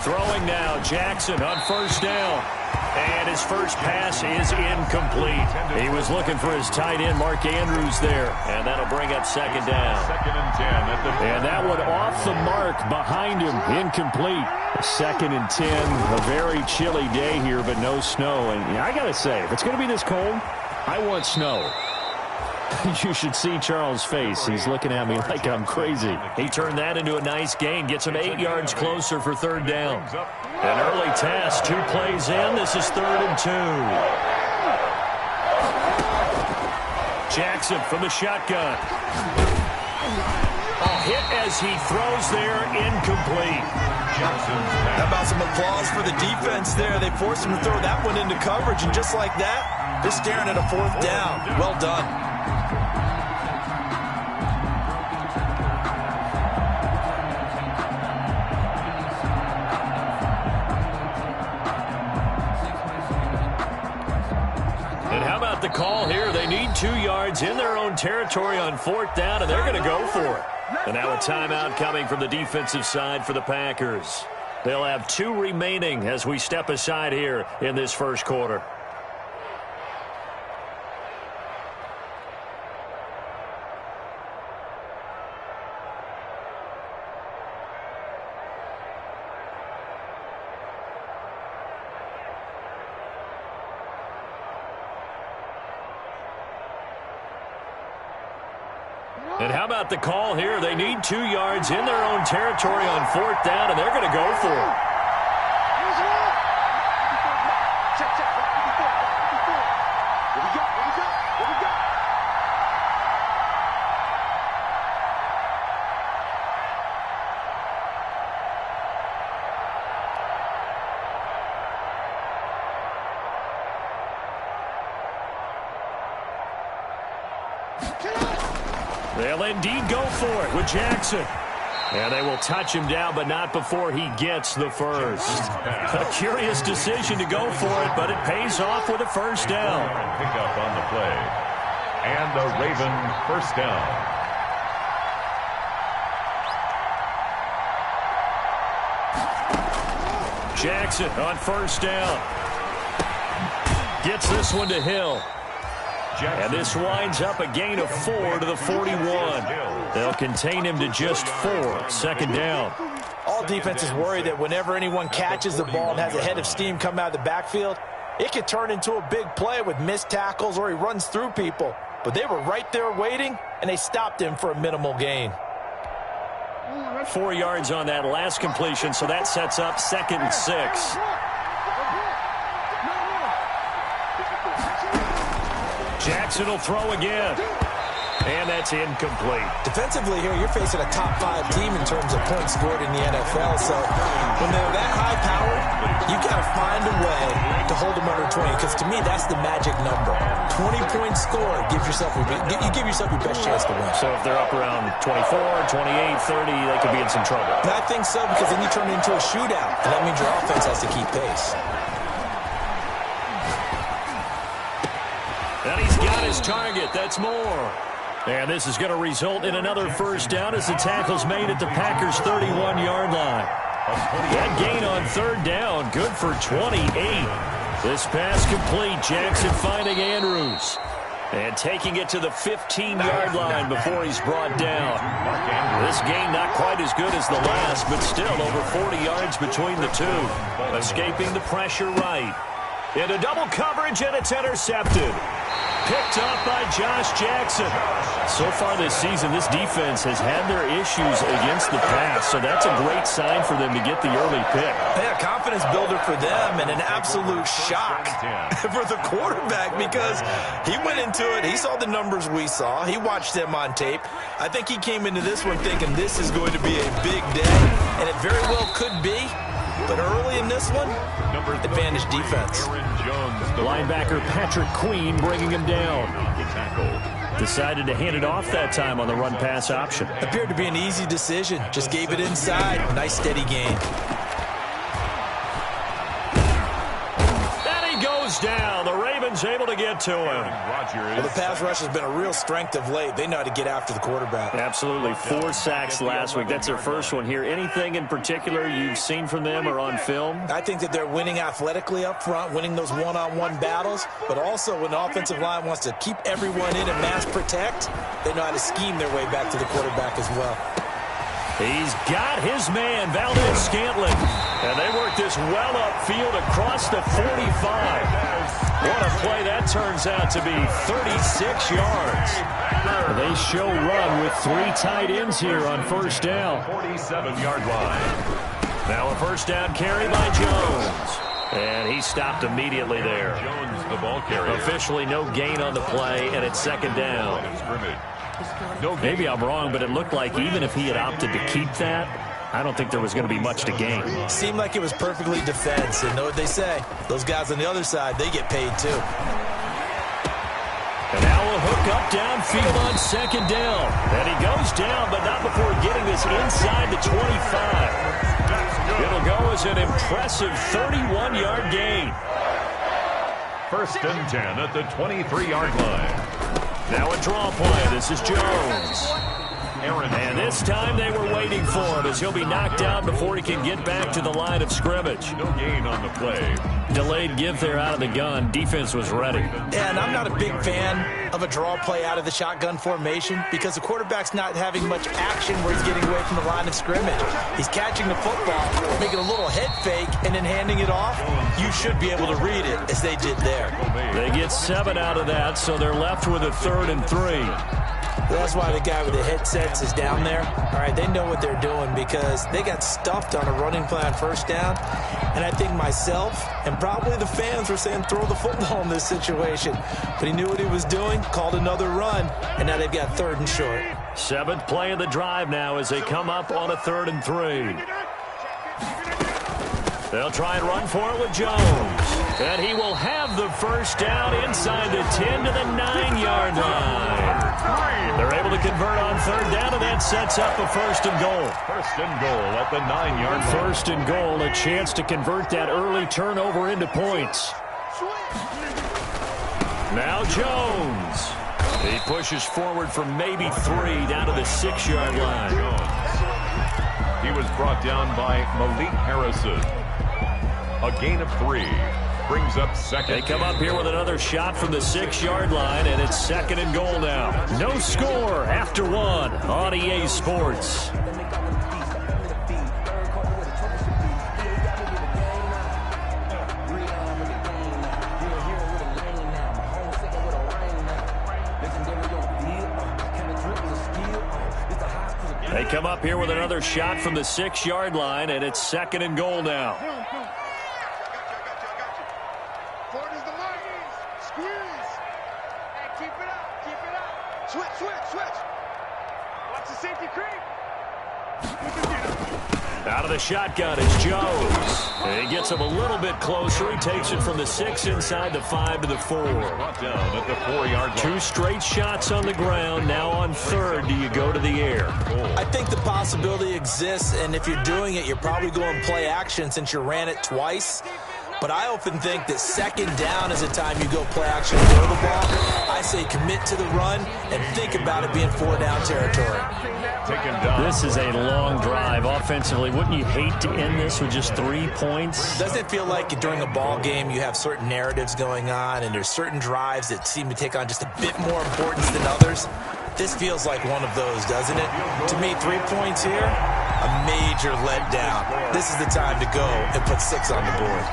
Throwing now, Jackson on first down. And his first pass is incomplete. He was looking for his tight end, Mark Andrews, there. And that'll bring up second down. Second and 10 at the and that one off the mark behind him, incomplete. Second and 10, a very chilly day here, but no snow. And I got to say, if it's going to be this cold, I want snow. You should see Charles' face. He's looking at me like I'm crazy. He turned that into a nice gain. Gets him 8 yards closer for third down. An early test. 2 plays in. This is 3rd and 2. Jackson from the shotgun. A hit as he throws there. Incomplete. How about some applause for the defense there? They forced him to throw that one into coverage, and just like that, they're staring at a 4th down. Well done. The call here, they need 2 yards in their own territory on 4th down, and they're going to go for it. And now a timeout coming from the defensive side for the Packers. They'll have 2 remaining as we step aside here in this first quarter. And how about the call here? They need 2 yards in their own territory on 4th down, and they're going to go for it. They'll indeed go for it with Jackson. And they will touch him down, but not before he gets the first. A curious decision to go for it, but it pays off with a first down. Pick up on the play. And the Raven first down. Jackson on first down. Gets this one to Hill. And this winds up a gain of 4 to the 41. They'll contain him to just 4. 2nd down. All defenses worry that whenever anyone catches the ball and has a head of steam come out of the backfield, it could turn into a big play with missed tackles or he runs through people. But they were right there waiting, and they stopped him for a minimal gain. 4 yards on that last completion, so that sets up 2nd and 6. Jackson will throw again. And that's incomplete. Defensively here, you're facing a top 5 team in terms of points scored in the NFL. So when they're that high-powered, you got to find a way to hold them under 20. Because to me, that's the magic number. 20 points scored gives yourself you give yourself your best chance to win. So if they're up around 24, 28, 30, they could be in some trouble. And I think so, because then you turn it into a shootout. And that means your offense has to keep pace. And he's got his target. That's more. And this is going to result in another first down as the tackle's made at the Packers' 31-yard line. That gain on 3rd down, good for 28. This pass complete. Jackson finding Andrews. And taking it to the 15-yard line before he's brought down. This gain not quite as good as the last, but still over 40 yards between the two. Escaping the pressure right. Into double coverage, and it's intercepted. Picked up by Josh Jackson. So far this season, this defense has had their issues against the pass, so that's a great sign for them to get the early pick. Yeah, confidence builder for them and an absolute shock for the quarterback because he went into it. He saw the numbers we saw. He watched them on tape. I think he came into this one thinking this is going to be a big day, and it very well could be. But early in this one, advantage defense. Linebacker Patrick Queen bringing him down. Decided to hand it off that time on the run-pass option. Appeared to be an easy decision. Just gave it inside. Nice steady gain. goes down. The Ravens able to get to him. Well, the pass rush has been a real strength of late. They know how to get after the quarterback. Absolutely. 4 sacks last week. That's their first one here. Anything in particular you've seen from them or on film? I think that they're winning athletically up front, winning those one-on-one battles, but also when the offensive line wants to keep everyone in and mass protect, they know how to scheme their way back to the quarterback as well. He's got his man, Valdes-Scantling. And they work this well upfield across the 45. What a play that turns out to be, 36 yards. They show run with 3 tight ends here on first down. 47-yard line. Now a first down carry by Jones. And he stopped immediately there. Jones, the ball carrier. Officially no gain on the play, and it's second down. Maybe I'm wrong, but it looked like even if he had opted to keep that, I don't think there was going to be much to gain. Seemed like it was perfectly defense, and know what they say. Those guys on the other side, they get paid too. And now a hook up downfield on second down. And he goes down, but not before getting this inside the 25. It'll go as an impressive 31-yard gain. First and 10 at the 23-yard line. Now a draw play. This is Jones. And this time they were waiting for him as he'll be knocked out before he can get back to the line of scrimmage. No gain on the play. Delayed give there out of the gun. Defense was ready. And I'm not a big fan of a draw play out of the shotgun formation because the quarterback's not having much action where he's getting away from the line of scrimmage. He's catching the football, making a little head fake, and then handing it off. You should be able to read it as they did there. They get 7 out of that, so they're left with a 3rd and 3. That's why the guy with the headsets is down there. All right, they know what they're doing because they got stuffed on a running play on first down. And I think myself and probably the fans were saying throw the football in this situation. But he knew what he was doing, called another run, and now they've got 3rd and short. 7th play of the drive now as they come up on a 3rd and 3. They'll try and run for it with Jones. And he will have the first down inside the 10 to the 9-yard line. They're able to convert on 3rd down, and that sets up a 1st and goal. 1st and goal at the 9-yard line. 1st and goal, a chance to convert that early turnover into points. Now Jones. He pushes forward for maybe 3 down to the 6-yard line. He was brought down by Malik Harrison. A gain of 3. Brings up second. They come up here with another shot from the 6-yard line, and it's 2nd and goal now. No score after 1 on EA Sports. They come up here with another shot from the 6-yard line, and it's 2nd and goal now. Out of the shotgun is Jones. And he gets him a little bit closer. He takes it from the 6 inside the 5 to the 4. Brought down at the 4-yard line. 2 straight shots on the ground. Now on 3rd, do you go to the air? I think the possibility exists, and if you're doing it, you're probably going play action since you ran it twice. But I often think that 2nd down is the time you go play action and throw the ball. I say commit to the run and think about it being 4-down territory. This is a long drive offensively. Wouldn't you hate to end this with just 3 points? Doesn't it feel like during a ball game you have certain narratives going on and there's certain drives that seem to take on just a bit more importance than others? This feels like one of those, doesn't it? To me, 3 points here, a major letdown. This is the time to go and put 6 on the board.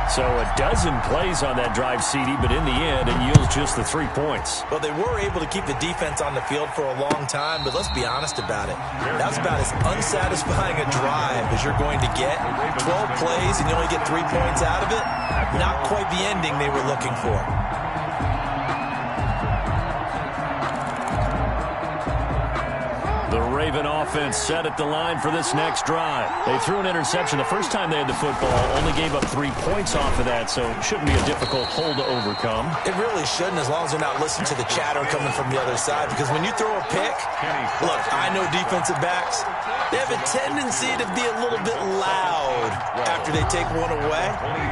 So a dozen plays on that drive, CD, but in the end, it yields just the 3 points. Well, they were able to keep the defense on the field for a long time, but let's be honest about it. That was about as unsatisfying a drive as you're going to get. 12 plays and you only get 3 points out of it. Not quite the ending they were looking for. The Raven offense set at the line for this next drive. They threw an interception the first time they had the football, only gave up 3 points off of that, so it shouldn't be a difficult hole to overcome. It really shouldn't, as long as they're not listening to the chatter coming from the other side, because when you throw a pick, look, I know defensive backs, they have a tendency to be a little bit loud after after they take one away,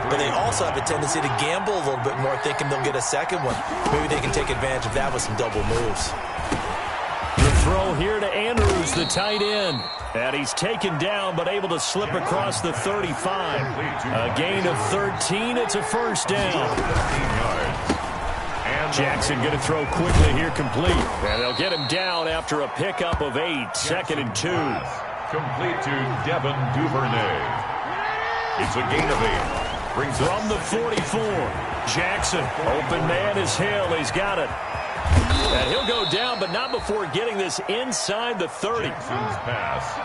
but they also have a tendency to gamble a little bit more, thinking they'll get a second one. Maybe they can take advantage of that with some double moves. The throw here to Andrews, the tight end. And he's taken down, but able to slip across the 35. A gain of 13. It's a first down. Jackson going to throw quickly here, complete. And they'll get him down after a pickup of 8. Second and 2. Complete to Devin Duvernay. It's a gain of 8. Brings from the 44. Jackson, open man is Hill. He's got it. And he'll go down, but not before getting this inside the 30.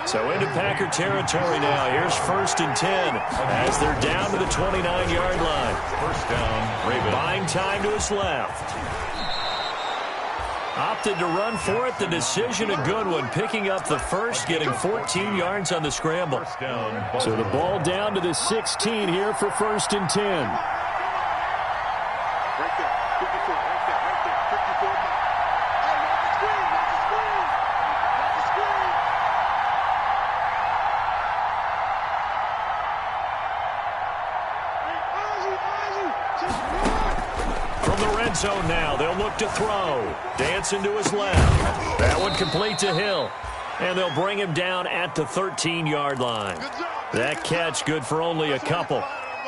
So into Packer territory now. Here's first and 10 as they're down to the 29-yard line. First down, Ravens. Buying time to his left. Opted to run for it. The decision a good one. Picking up the first, getting 14 yards on the scramble. So the ball down to the 16 here for first and 10. Zone now. They'll look to throw. Dancing to his left. That one complete to Hill. And they'll bring him down at the 13-yard line. That catch good for only a couple.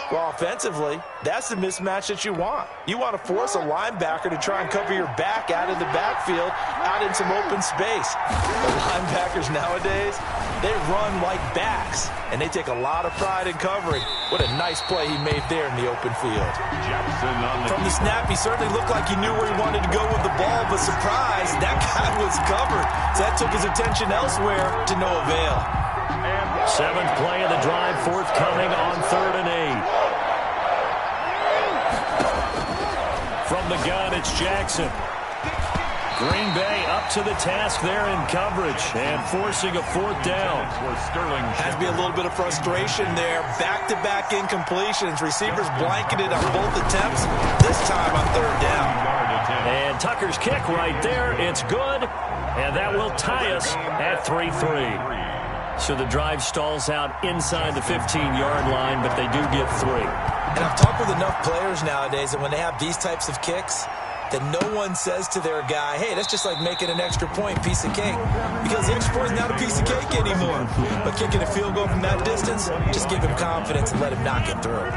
Well, offensively, that's the mismatch that you want. You want to force a linebacker to try and cover your back out of the backfield, out in some open space. The linebackers nowadays, they run like backs, and they take a lot of pride in covering. What a nice play he made there in the open field. From the snap, he certainly looked like he knew where he wanted to go with the ball, but surprise, that guy was covered. So that took his attention elsewhere to no avail. Seventh play of the drive, forthcoming on 3rd and 8. From the gun, it's Jackson. Green Bay up to the task there in coverage and forcing a 4th down. Has to be a little bit of frustration there. Back-to-back incompletions. Receivers blanketed on both attempts, this time on 3rd down. And Tucker's kick right there. It's good, and that will tie us at 3-3. So the drive stalls out inside the 15-yard line, but they do get 3. And I've talked with enough players nowadays that when they have these types of kicks, that no one says to their guy, hey, that's just like making an extra point, piece of cake. Because the extra point is not a piece of cake anymore. But kicking a field goal from that distance, just give him confidence and let him knock it through.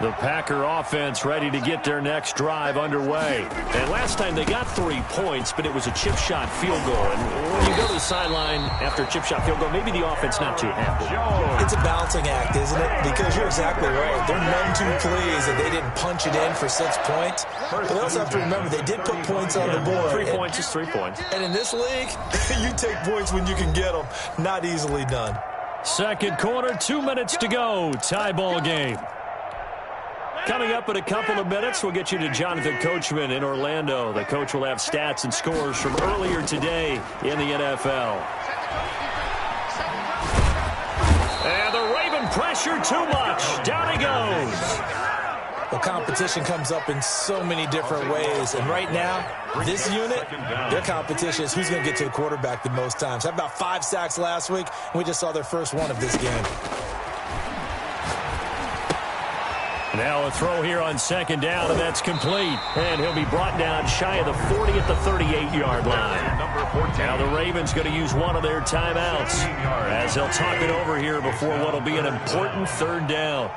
The Packer offense ready to get their next drive underway. And last time they got 3 points, but it was a chip shot field goal. And when you go to the sideline after a chip shot field goal, maybe the offense not too happy. It's a balancing act, isn't it? Because you're exactly right. They're none too pleased that they didn't punch it in for 6 points. But they also have to remember they did put points on the board. 3 points is 3 points. And in this league, you take points when you can get them. Not easily done. Second quarter, 2 minutes to go. Tie ball game. Coming up in a couple of minutes, we'll get you to Jonathan Coachman in Orlando. The coach will have stats and scores from earlier today in the NFL. And the Raven pressure too much. Down he goes. Well, competition comes up in so many different ways. And right now, this unit, their competition is who's going to get to the quarterback the most times. Had about 5 sacks last week, and we just saw their first one of this game. Now a throw here on 2nd down, and that's complete. And he'll be brought down shy of the 40 at the 38-yard line. Now the Ravens going to use one of their timeouts as they'll talk it over here before what will be an important 3rd down.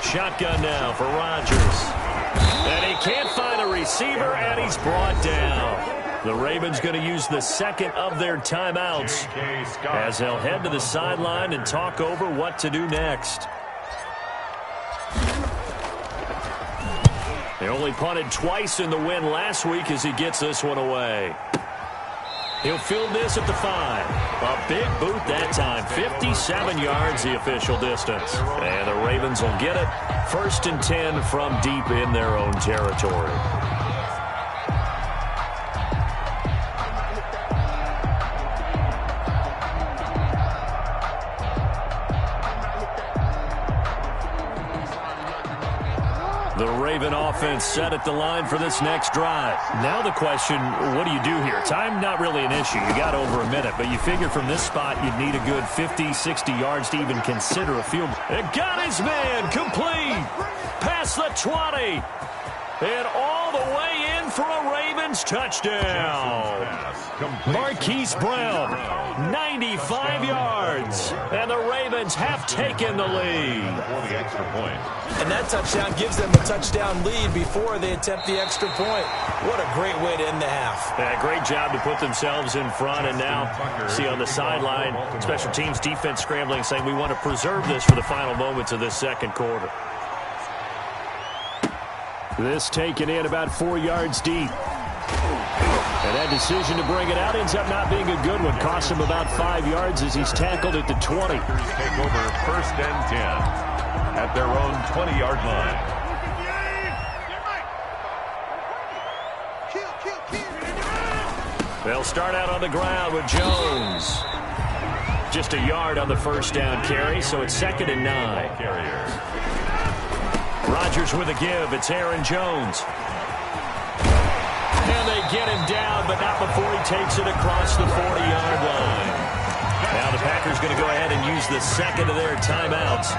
Shotgun now for Rodgers. And he can't find a receiver, and he's brought down. The Ravens going to use the 2nd of their timeouts as they'll head to the sideline and talk over what to do next. They only punted twice in the win last week as he gets this one away. He'll field this at the 5. A big boot that time. 57 yards the official distance. And the Ravens will get it. 1st and 10 from deep in their own territory. The Raven offense set at the line for this next drive. Now the question, what do you do here? Time not really an issue. You got over a minute, but you figure from this spot you'd need a good 50, 60 yards to even consider a field. It got his man complete. Past the 20. And all the way in for a Ravens touchdown. Marquise Brown, 95 yards. And the Ravens have taken the lead. And that touchdown gives them a touchdown lead before they attempt the extra point. What a great way to end the half. Yeah, great job to put themselves in front. And now, see on the sideline, special teams defense scrambling, saying we want to preserve this for the final moments of this second quarter. This taken in about 4 yards deep. And that decision to bring it out ends up not being a good one. Costs him about 5 yards as he's tackled at the 20. Take over 1st and 10 at their own 20-yard line. They'll start out on the ground with Jones. Just a yard on the first down carry, so it's 2nd and 9. Carriers. Rodgers with a give. It's Aaron Jones. And they get him down, but not before he takes it across the 40-yard line. Now the Packers going to go ahead and use the second of their timeouts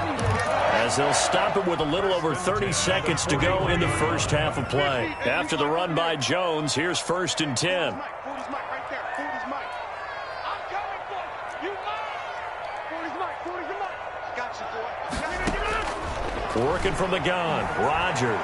as they'll stop it with a little over 30 seconds to go in the first half of play. After the run by Jones, here's 1st and 10. Working from the gun. Rodgers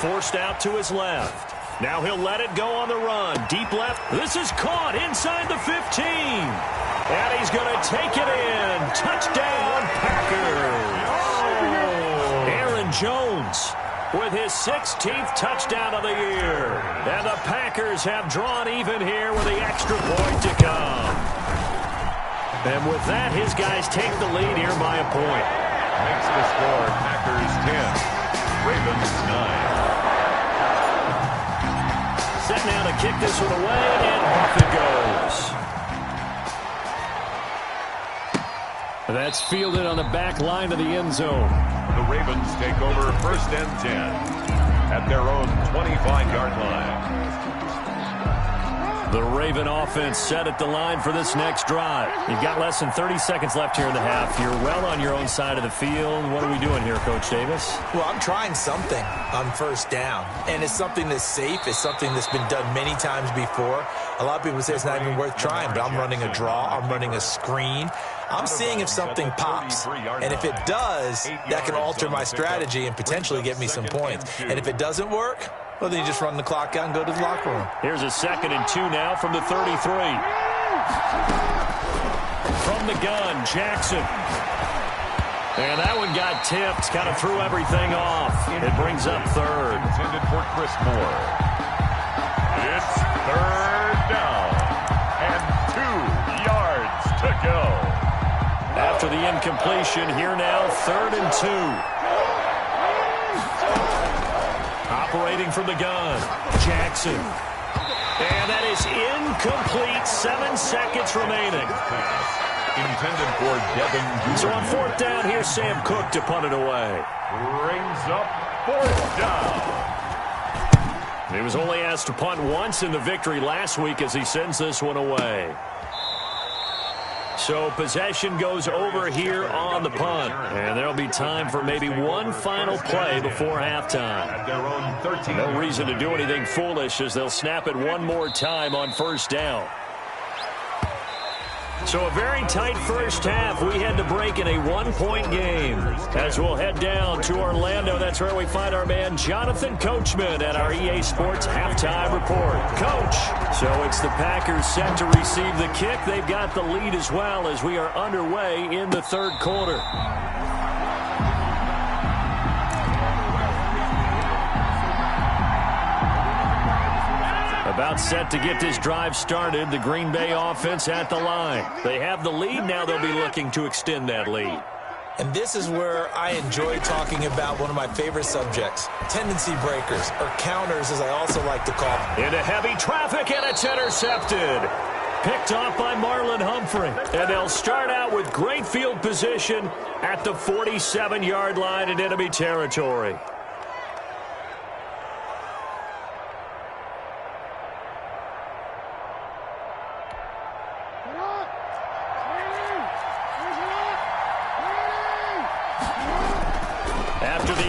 forced out to his left. Now he'll let it go on the run. Deep left. This is caught inside the 15. And he's going to take it in. Touchdown, Packers. Aaron Jones with his 16th touchdown of the year. And the Packers have drawn even here with the extra point to come. And with that, his guys take the lead here by a point. Makes the score Packers 10, Ravens 9. Set now to kick this one away, and off it goes. That's fielded on the back line of the end zone. The Ravens take over 1st and 10 at their own 25-yard line. The Raven offense set at the line for this next drive. You've got less than 30 seconds left here in the half. You're well on your own side of the field. What are we doing here, Coach Davis? Well, I'm trying something on 1st down. And it's something that's safe. It's something that's been done many times before. A lot of people say it's not even worth trying, but I'm running a draw. I'm running a screen. I'm seeing if something pops. And if it does, that can alter my strategy and potentially get me some points. And if it doesn't work, well, then you just run the clock out and go to the locker room. Here's a 2nd and 2 now from the 33. From the gun, Jackson. And that one got tipped, kind of threw everything off. It brings up 3rd. Intended for Chris Moore. It's 3rd down and 2 yards to go. After the incompletion, here now, 3rd and 2. Operating from the gun, Jackson. And that is incomplete. 7 seconds remaining. Intended for Devin Duvernay. So on 4th down, here's Sam Cook to punt it away. Brings up 4th down. He was only asked to punt once in the victory last week as he sends this one away. So possession goes over here on the punt. And there'll be time for maybe one final play before halftime. No reason to do anything foolish as they'll snap it one more time on 1st down. So a very tight first half. We had to break in a 1-point game. As we'll head down to Orlando, that's where we find our man Jonathan Coachman at our EA Sports Halftime Report. Coach, so it's the Packers set to receive the kick. They've got the lead as well as we are underway in the 3rd quarter. About set to get this drive started. The Green Bay offense at the line. They have the lead. Now they'll be looking to extend that lead. And this is where I enjoy talking about one of my favorite subjects, tendency breakers, or counters as I also like to call them. Into heavy traffic, and it's intercepted. Picked off by Marlon Humphrey. And they'll start out with great field position at the 47-yard line in enemy territory.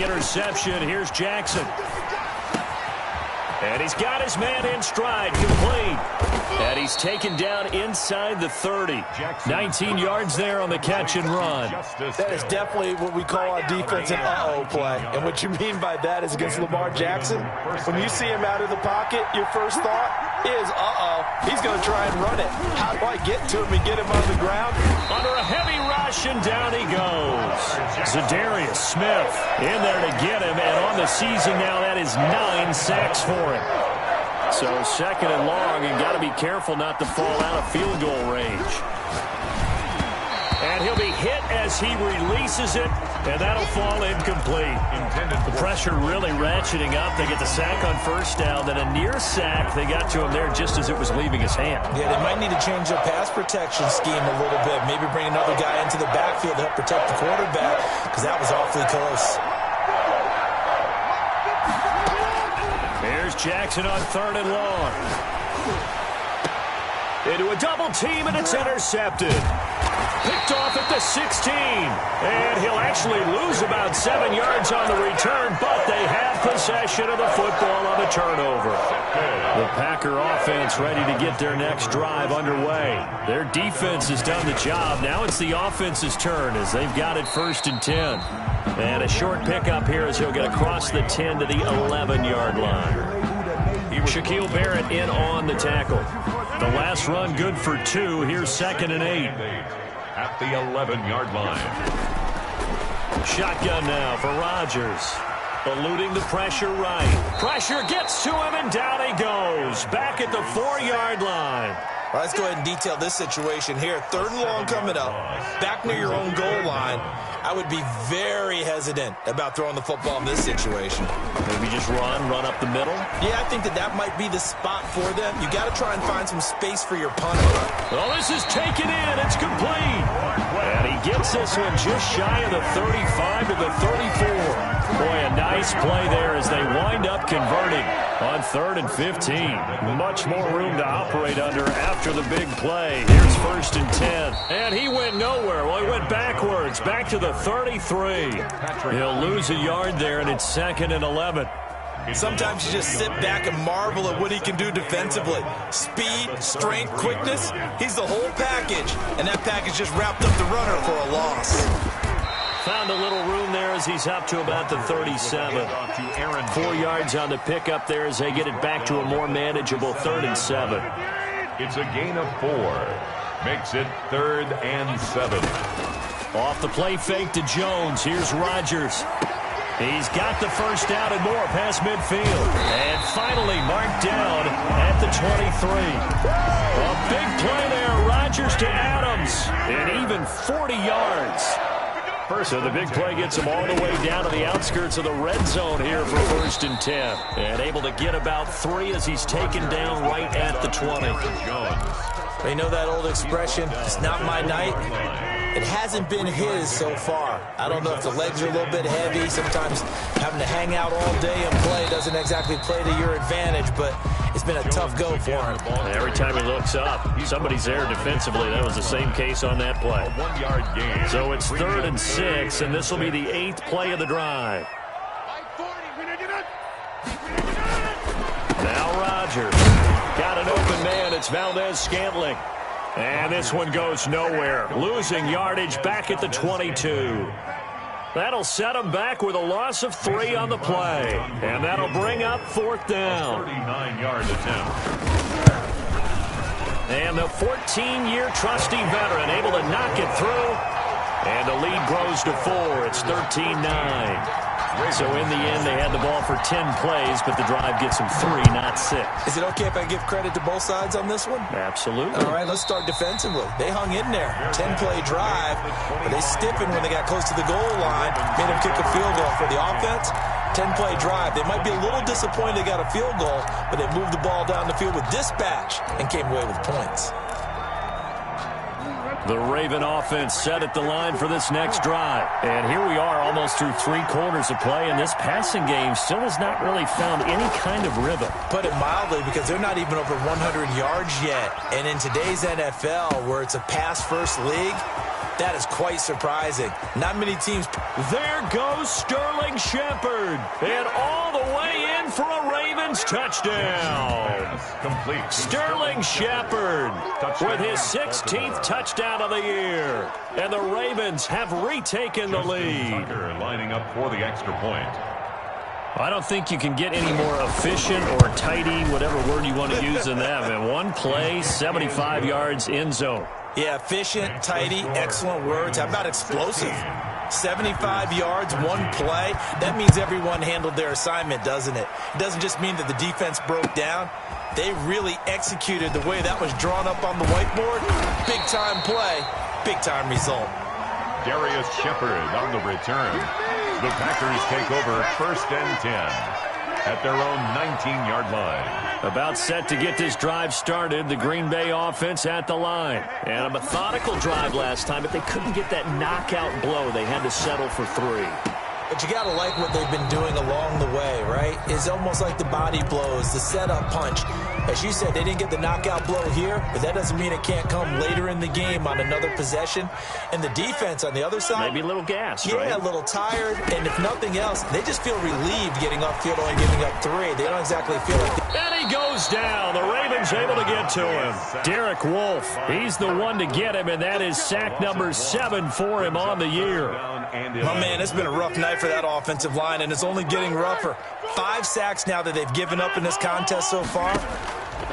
interception. Here's Jackson. And he's got his man in stride, complete. And he's taken down inside the 30. 19 yards there on the catch and run. That is definitely what we call our defense an uh-oh play. And what you mean by that is against Lamar Jackson, when you see him out of the pocket, your first thought is, uh-oh, he's going to try and run it. How do I get to him and get him on the ground? Under a heavy rush, and down he goes. Zadarius Smith in there to get him, and on the season now, that is 9 sacks for him. So second and long, and got to be careful not to fall out of field goal range. And he'll be hit as he releases it, and that'll fall incomplete. The pressure really ratcheting up. They get the sack on first down, then a near sack. They got to him there just as it was leaving his hand. Yeah, they might need to change their pass protection scheme a little bit. Maybe bring another guy into the backfield to help protect the quarterback, because that was awfully close. Here's Jackson on third and long. Into a double team, and it's intercepted. Picked off at the 16. And he'll actually lose about 7 yards on the return, but they have possession of the football on the turnover. The Packer offense ready to get their next drive underway. Their defense has done the job. Now it's the offense's turn as they've got it 1st and 10. And a short pickup here as he'll get across the 10 to the 11-yard line. Shaquille Barrett in on the tackle. The last run good for 2. Here's 2nd and 8. At the 11-yard line. Shotgun now for Rodgers. Eluding the pressure right. Pressure gets to him, and down he goes. Back at the 4-yard line. Well, let's go ahead and detail this situation here. 3rd and long coming up. Back near your own goal line. I would be very hesitant about throwing the football in this situation. Maybe just run up the middle? Yeah, I think that might be the spot for them. You got to try and find some space for your punter. Well, this is taken in. It's complete. And he gets this one just shy of the 35 to the 34. Boy, a nice play there as they wind up converting on 3rd and 15. Much more room to operate under after the big play. Here's 1st and 10. And he went nowhere. Well, he went backwards, back to the 33. He'll lose a yard there, and it's 2nd and 11. Sometimes you just sit back and marvel at what he can do defensively. Speed, strength, quickness, he's the whole package. And that package just wrapped up the runner for a loss. Found a little room there as he's up to about the 37. 4 yards on the pickup there as they get it back to a more manageable 3rd and 7. It's a gain of 4. Makes it 3rd and 7. Off the play fake to Jones. Here's Rodgers. He's got the first down and more past midfield. And finally marked down at the 23. A big play there. Rodgers to Adams. And even 40 yards. So the big play gets him all the way down to the outskirts of the red zone here for 1st and 10. And able to get about 3 as he's taken down right at the 20. You know that old expression, it's not my night? It hasn't been his so far. I don't know if the legs are a little bit heavy. Sometimes having to hang out all day and play doesn't exactly play to your advantage, but it's been a tough go for him. Every time he looks up, somebody's there defensively. That was the same case on that play. 1 yard gain. So it's 3rd and 6, and this will be the 8th play of the drive. Now Rodgers. Got an open man. It's Valdez-Scantling. And this one goes nowhere. Losing yardage back at the 22. That'll set him back with a loss of 3 on the play. And that'll bring up 4th down. 39-yard attempt. And the 14-year trusty veteran able to knock it through. And the lead grows to 4. It's 13-9. So in the end, they had the ball for 10 plays, but the drive gets them 3, not 6. Is it okay if I give credit to both sides on this one? Absolutely. All right, let's start defensively. They hung in there. 10-play drive, but they stiffened when they got close to the goal line, made them kick a field goal. For the offense, 10-play drive. They might be a little disappointed they got a field goal, but they moved the ball down the field with dispatch and came away with points. The Raven offense set at the line for this next drive. And here we are almost through 3 quarters of play, and this passing game still has not really found any kind of rhythm. Put it mildly, because they're not even over 100 yards yet. And in today's NFL, where it's a pass-first league, That is quite surprising. Not many teams. There goes Sterling Shepard. And all the way in for a Ravens touchdown. Complete. Sterling Shepard with his 16th touchdown of the year. And the Ravens have retaken the lead. Lining up for the extra point. I don't think you can get any more efficient or tidy, whatever word you want to use in that. In one play, 75 yards in zone. Yeah, efficient, tidy, excellent words. How about explosive? 75 yards, one play. That means everyone handled their assignment, doesn't it? It doesn't just mean that the defense broke down. They really executed the way that was drawn up on the whiteboard. Big-time play, big-time result. Darius Shepard on the return. The Packers take over 1st and 10 at their own 19-yard line. About set to get this drive started. The Green Bay offense at the line. And a methodical drive last time, but they couldn't get that knockout blow. They had to settle for 3. But you got to like what they've been doing along the way, right? It's almost like the body blows, the setup punch. As you said, they didn't get the knockout blow here, but that doesn't mean it can't come later in the game on another possession. And the defense on the other side. Maybe a little gas, yeah, right? a little tired. And if nothing else, they just feel relieved getting upfield only giving up 3. They don't exactly feel like... And he goes down. The Ravens able to get to him. Derek Wolfe, he's the one to get him, and that is sack number 7 for him on the year. My man, it's been a rough night for that offensive line, and it's only getting rougher. 5 sacks now that they've given up in this contest so far.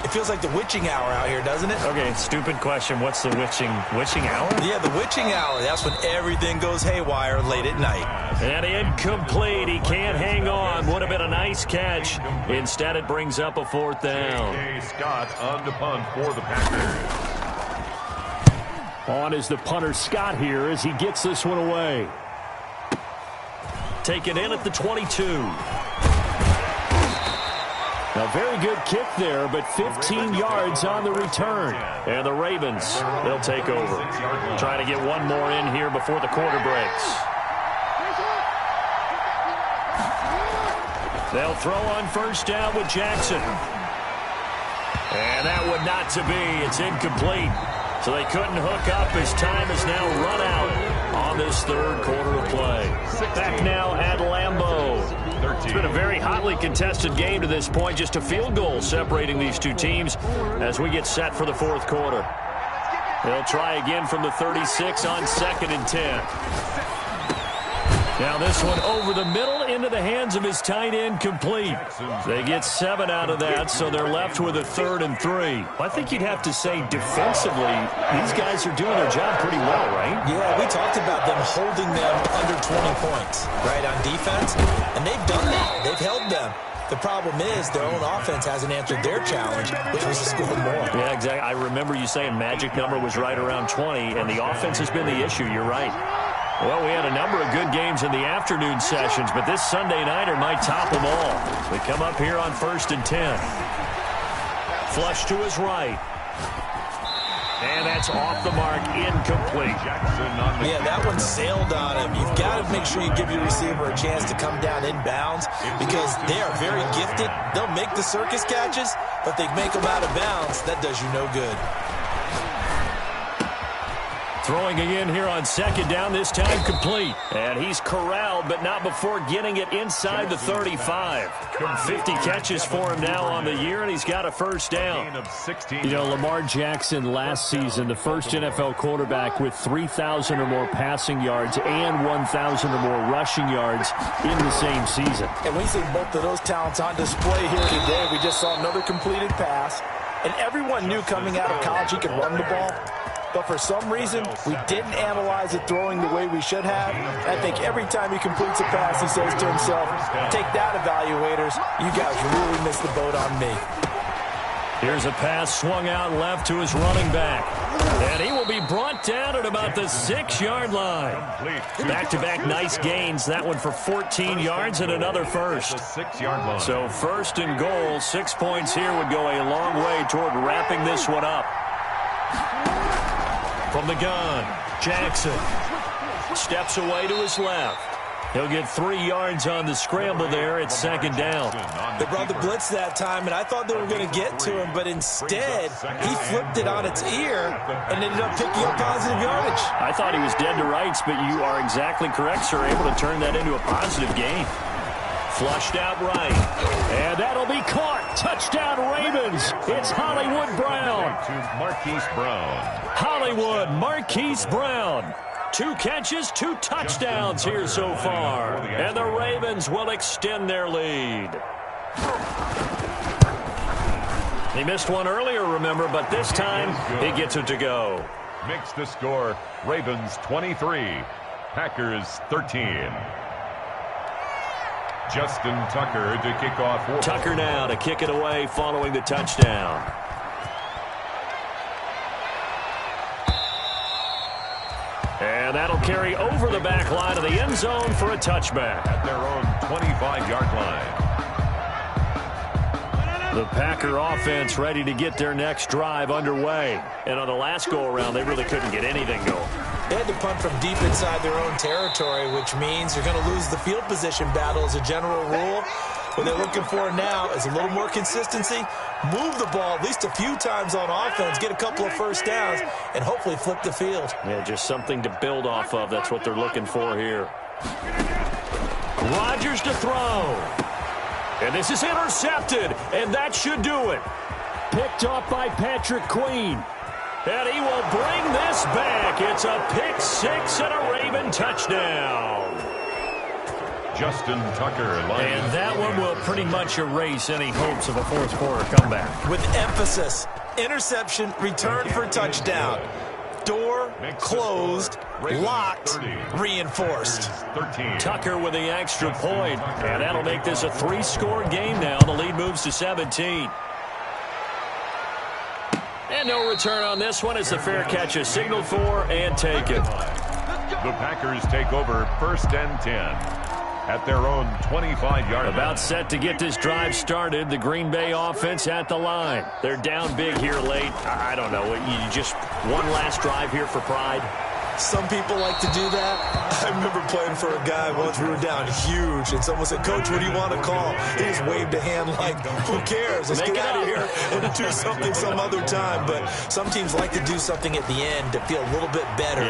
It feels like the witching hour out here, doesn't it? Okay, stupid question. What's the witching hour? Yeah, the witching hour. That's when everything goes haywire late at night. And incomplete. He can't hang on. Would have been a nice catch. Instead, it brings up a 4th down. J.K. Scott on the punt for the Packers. On is the punter Scott here as he gets this one away. Taken in at the 22. A very good kick there, but 15 yards on the return. And the Ravens, they'll take over. Trying to get one more in here before the quarter breaks. They'll throw on 1st down with Jackson. And that one not to be. It's incomplete. So they couldn't hook up as time has now run out on this 3rd quarter of play. Back now at Lambeau. It's been a very hotly contested game to this point. Just a field goal separating these two teams as we get set for the 4th quarter. They'll try again from the 36 on 2nd and 10. Now this one over the middle into the hands of his tight end, complete. They get 7 out of that, so they're left with a 3rd and 3. I think you'd have to say defensively, these guys are doing their job pretty well, right? Yeah, we talked about them holding them under 20 points, right, on defense. And they've done that. They've held them. The problem is their own offense hasn't answered their challenge, which was to score more. Yeah, exactly. I remember you saying magic number was right around 20, and the offense has been the issue. You're right. Well, we had a number of good games in the afternoon sessions, but this Sunday nighter might top them all. We come up here on 1st and 10. Flush to his right. And that's off the mark, incomplete. Yeah, that one sailed on him. You've got to make sure you give your receiver a chance to come down inbounds because they are very gifted. They'll make the circus catches, but they make them out of bounds. That does you no good. Throwing again here on 2nd down, this time complete. And he's corralled, but not before getting it inside the 35. 50 catches for him now on the year, and he's got a 1st down. You know, Lamar Jackson last season, the first NFL quarterback with 3,000 or more passing yards and 1,000 or more rushing yards in the same season. And we see both of those talents on display here today. We just saw another completed pass. And everyone knew coming out of college he could run the ball. But for some reason, we didn't analyze it throwing the way we should have. I think every time he completes a pass, he says to himself, take that, evaluators. You guys really missed the boat on me. Here's a pass swung out left to his running back. And he will be brought down at about the 6-yard line. Back-to-back nice gains. That one for 14 yards and another first. So 1st and goal, 6 points here would go a long way toward wrapping this one up. From the gun, Jackson steps away to his left. He'll get 3 yards on the scramble there. It's second down. They brought the blitz that time, and I thought they were going to get to him, but instead he flipped it on its ear and ended up picking up positive yardage. I thought he was dead to rights, but you are exactly correct, sir. Able to turn that into a positive gain. Flushed out right. And that'll be caught. Touchdown, Ravens. It's Hollywood Brown. To Marquise Brown. Hollywood Marquise Brown. 2 catches, 2 touchdowns here so far. And the Ravens will extend their lead. He missed one earlier, remember, but this time he gets it to go. Makes the score Ravens 23, Packers 13. Justin Tucker to kick off. Tucker now to kick it away following the touchdown. And that'll carry over the back line of the end zone for a touchback. At their own 25-yard line. The Packer offense ready to get their next drive underway. And on the last go-around, they really couldn't get anything going. They had to punt from deep inside their own territory, which means you're going to lose the field position battle as a general rule. What they're looking for now is a little more consistency, move the ball at least a few times on offense, get a couple of first downs, and hopefully flip the field. Yeah, just something to build off of. That's what they're looking for here. Rodgers to throw. And this is intercepted, and that should do it. Picked off by Patrick Queen. And he will bring this back. It's a pick six and a Raven touchdown. Justin Tucker. And that one will pretty much erase any hopes of a fourth quarter comeback. With emphasis, interception, return for touchdown. Door closed, locked, reinforced. Tucker with the extra point. And that'll make this a 3-score game now. The lead moves to 17. And no return on this one as the fair catch is signaled for and taken. The Packers take over 1st and 10. At their own 25-yard line. About set to get this drive started. The Green Bay offense at the line. They're down big here late. I don't know. You just one last drive here for pride? Some people like to do that. I remember playing for a guy once. We were down huge, and someone said, "Coach, what do you want to call?" He just waved a hand like, "Who cares? Let's get out of here and do something some other time." But some teams like to do something at the end to feel a little bit better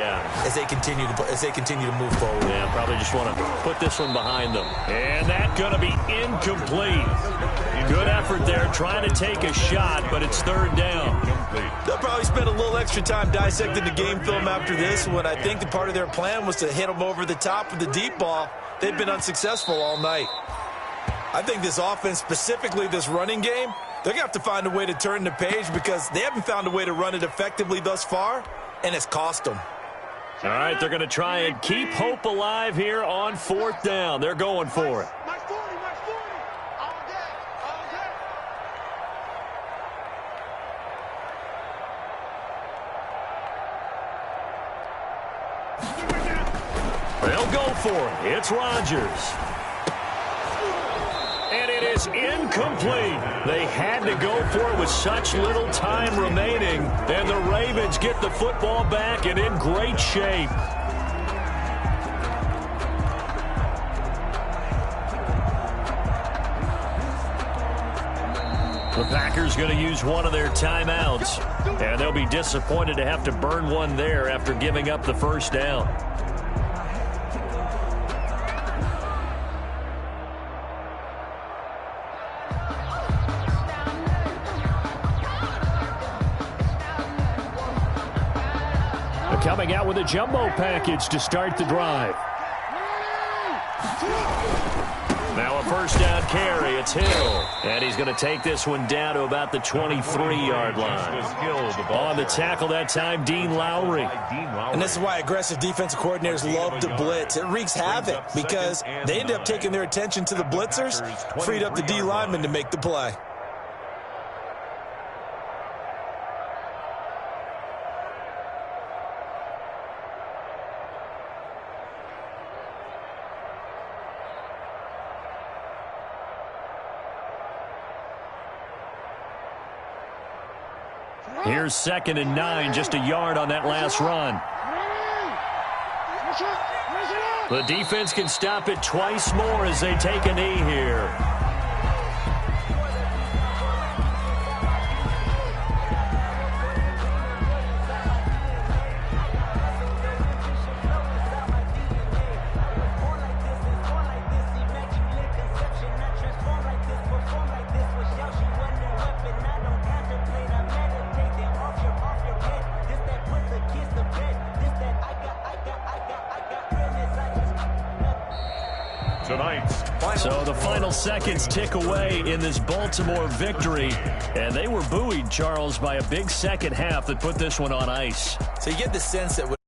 as they continue to move forward. Yeah, probably just want to put this one behind them. And that's going to be incomplete. Good effort there, trying to take a shot, but it's 3rd down. They'll probably spend a little extra time dissecting the game film after this one. I think that part of their plan was to hit them over the top with the deep ball. They've been unsuccessful all night. I think this offense, specifically this running game, they're going to have to find a way to turn the page because they haven't found a way to run it effectively thus far, and it's cost them. All right, they're going to try and keep hope alive here on 4th down. They're going for it. They'll go for it. It's Rodgers. And it is incomplete. They had to go for it with such little time remaining. And the Ravens get the football back and in great shape. The Packers going to use one of their timeouts. And they'll be disappointed to have to burn one there after giving up the first down. Coming out with a jumbo package to start the drive. Now a 1st down carry. It's Hill. And he's going to take this one down to about the 23-yard line. On the tackle that time, Dean Lowry. And this is why aggressive defensive coordinators love to blitz. It wreaks havoc because they end up taking their attention to the blitzers, freed up the D lineman to make the play. Here's 2nd and 9, just a yard on that last run. The defense can stop it twice more as they take a knee here. So the final seconds tick away in this Baltimore victory. And they were buoyed, Charles, by a big second half that put this one on ice. So you get the sense that